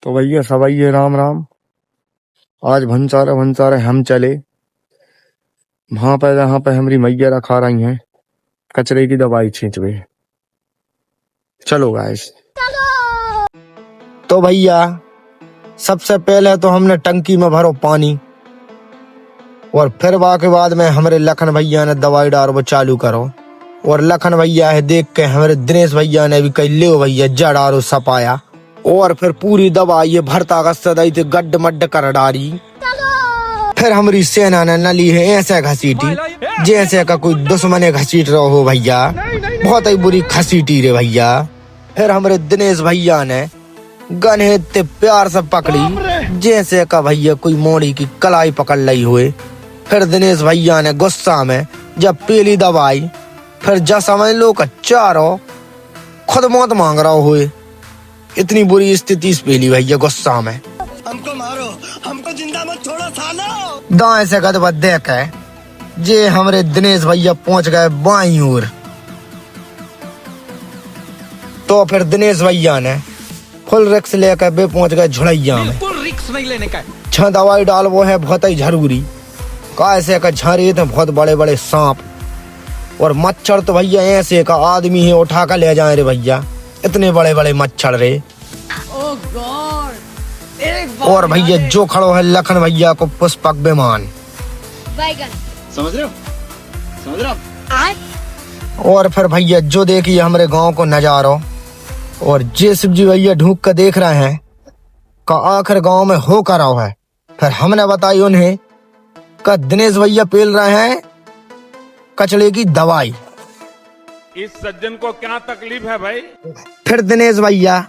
तो भैया सवाइये राम राम। आज भंसारे हम चले वहां पर जहाँ पे हमारी मैया रखा रही हैं कचरे की दवाई छींचवे। चलो गाइस। तो भैया सबसे पहले तो हमने टंकी में भरो पानी और फिर के बाद में हमारे लखन भैया ने दवाई डाल वो चालू करो। और लखन भैया है देख के हमारे दिनेश भैया ने भी कही ले भैया जड़ारो सपाया और फिर पूरी दवाई ये भरता का सदाई थे गड्ढ मड्ढ कर डारी। फिर हमारी सेना ने नली है ऐसे घसीटी जैसे का कोई दुश्मने घसीट रहो हो भैया, बहुत ही बुरी घसीटी रे भैया। फिर हमारे दिनेश भैया ने गन इतने प्यार से पकड़ी जैसे का भैया कोई मोड़ी की कलाई पकड़ ली हुए। फिर दिनेश भैया ने गुस्सा में जब पीली दवाई फिर जा समझ लो का चारों खुद मौत मांग रहा हुए। इतनी बुरी स्थिति इस पीली भैया गुस्सा में हमको मारो, हमको जिंदा मत छोड़ो सालो। दाएं से गदबद देख है जे हमारे दिनेश भैया पहुंच गए बाईं ओर। तो फिर दिनेश भैया ने फुल रिक्स लेकर वे पहुंच गए झुड़ैया में। बिल्कुल रिक्स नहीं लेने का। छह दवाई डाल वो है बहुत ही जरूरी। कैसे का झरे थे बहुत बड़े बड़े सांप और मच्छर तो भैया ऐसे का आदमी ही उठा कर ले जाए रे भैया, इतने बड़े बड़े मच्छर रे। ओह गॉड। और भैया जो खड़ो है लखन भैया को पुष्पक विमान समझ रहे हो? और फिर भैया जो देखिए हमारे गांव को नजारो और जे शिव जी भैया ढूंढ कर देख रहे हैं का आखिर गांव में हो कर रहा है। फिर हमने बताई उन्हें का दिनेश भैया पेल रहे हैं कचड़े की दवाई। इस सज्जन को क्या तकलीफ है भाई? फिर दिनेश भैया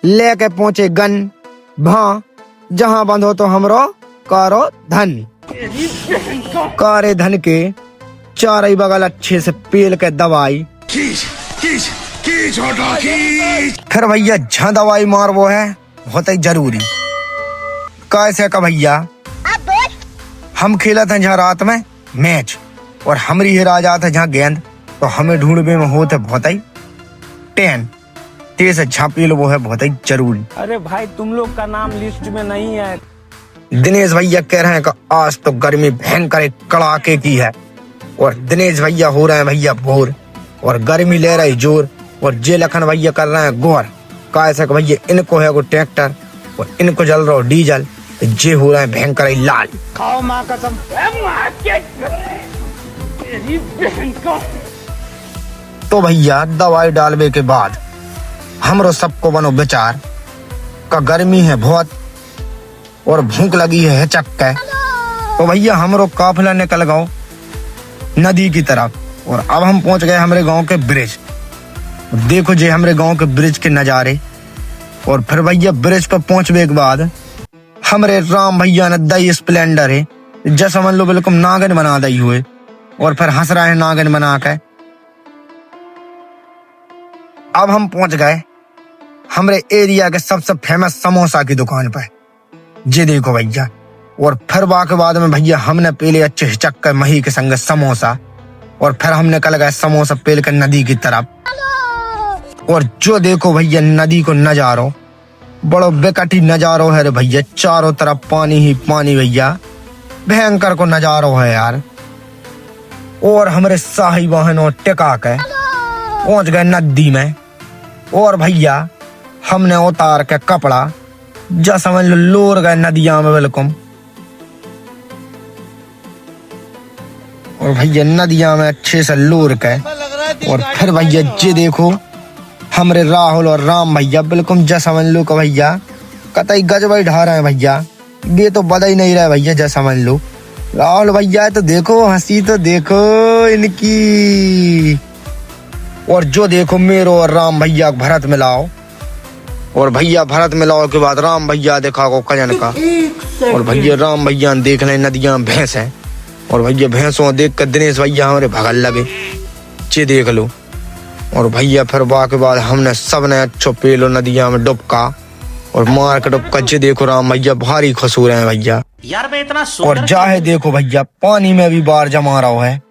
लेके पहुंचे गन भा जहां बंधो तो हमरो कारो धन। कारे धन के चार बगल अच्छे से पेल के दवाई फिर भैया जहाँ दवाई मार वो है बहुत ही जरूरी। कैसे का भैया हम खेला थे जहाँ रात में मैच और हमारी ही राजा था जहाँ गेंद, तो हमें ढूंढने में होते बहुत ही टेन तेज झापी वो है बहुत ही जरूरी। अरे भाई तुम लोग का नाम लिस्ट में नहीं है। दिनेश भैया कह रहे हैं कि आज तो गर्मी भयंकर कड़ाके की है और दिनेश भैया हो रहे हैं भैया भोर और गर्मी ले रही जोर। और जे लखन भैया कर रहे हैं गौर। कैसे भैया इनको है वो ट्रैक्टर और इनको जल रहा डीजल, जे हो रहे हैं भयंकर लाल। खाओ माँ कसम। तो भैया दवाई डालने के बाद हमरो सबको बनो विचार का गर्मी है बहुत और भूख लगी है चक्के। तो भैया हमरो काफिला निकल गओ नदी की तरफ और अब हम पहुंच गए हमारे गांव के ब्रिज। देखो जे हमारे गांव के ब्रिज के नजारे। और फिर भैया ब्रिज पर पहुंचने के बाद हमारे राम भैया ने दई स्प्लेंडर है जैसा समझ लो बिल्कुल नागन बना दई हुए और फिर हंस रहे हैं नागन बना के। अब हम पहुंच गए हमारे एरिया के सबसे फेमस समोसा की दुकान पर। जे देखो भैया। और फिर के बाद में भैया हमने पहले अच्छे हिचक कर मही के संग समोसा और फिर हम निकल गए समोसा पेल कर नदी की तरफ। और जो देखो भैया नदी को नजारो बड़ो बेकटी नजारो है रे भैया, चारों तरफ पानी ही पानी भैया, भयंकर को नजारो है यार। और हमारे शाही वाहनों टिका के पहुंच गए नदी में और भैया हमने उतार के कपड़ा जा समझ लो लोर गए नदिया में बिल्कुल। और भैया नदिया में अच्छे से लोर के और फिर भैया जे देखो हमरे राहुल और राम भैया बिल्कुल जा समझ लो का भैया कतई गजबाई ढा रहे हैं भैया, ये तो बदा ही नहीं रहा भैया जा समझ लो। राहुल भैया तो देखो हंसी तो देखो इनकी। और जो देखो मेरो और राम भैया भरत मिलाओ और भैया भरत मिलाओ के बाद राम भैया देखा को कजन का। और भैया राम भैया देख ले नदियां भैंस है और भैया भैंसों देख कर दिनेश भैया हमारे भगल लगे चे देख लो। और भैया फिर के बाद हमने सबने अच्छो पेलो नदिया में डुबका और मार के डुबका जे देखो राम भैया भारी खुश हो रहे हैं भैया यार मैं इतना और जाहे देखो भैया पानी में भी बार जमा रहा है।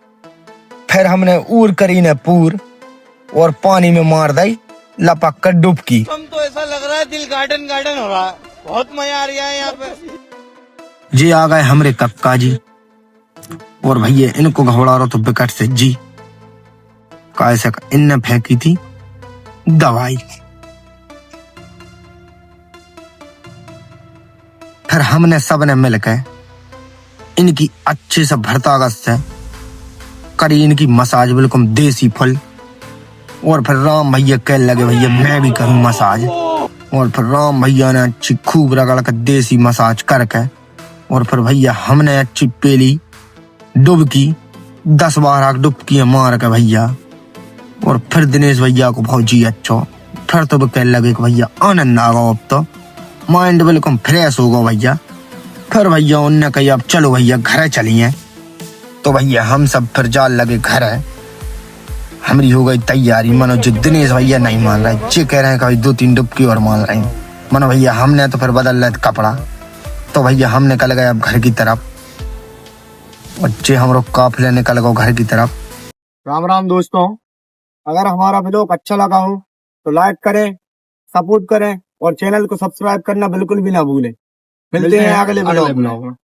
फिर हमने ऊर करी ने पूर और पानी में मार दी लपक कर डुबकी। तो ऐसा लग रहा है रहा है, दिल गार्डन गार्डन हो रहा है। बहुत मजा आ रहा है यहाँ पे। जी आ गए हमरे कक्का जी और भैया इनको घबरा रहा तो विकट से जी कैसे इनने फेंकी थी दवाई। फिर हमने सबने मिलकर इनकी अच्छे से भरतागत से करी इनकी मसाज बिल्कुल देसी फल। और फिर राम भैया कहने लगे भैया मैं भी करूं मसाज। और फिर राम भैया ने अच्छी खूब रगड़ कर देसी मसाज करके और फिर भैया हमने अच्छी पेली डुबकी 10-12 डुबकी मार के भैया। और फिर दिनेश भैया को भौजी अच्छा फिर तो वो कहने लगे कि भैया आनंद आ गया, अब तो माइंड बिल्कुल फ्रेश हो गया भैया। फिर भैया उनने कही अब चलो भैया घर चलिए। तो भैया हम सब फिर जाल लगे घर है। हमारी हो गई तैयारी। मनो जो दिनेश भैया नहीं मान रहे, जे कह रहे हैं कभी 2-3 डुबकी और मान रहे हैं। मनो भैया हमने तो फिर बदल रहे कपड़ा। तो भैया हम निकल गए अब घर की तरफ और जे हम लोग काफिले निकल गए घर की तरफ। राम राम दोस्तों, अगर हमारा वीडियो अच्छा लगा हो तो लाइक करें, सपोर्ट करें और चैनल को सब्सक्राइब करना बिल्कुल भी ना भूलें। मिलते हैं अगले वीडियो में।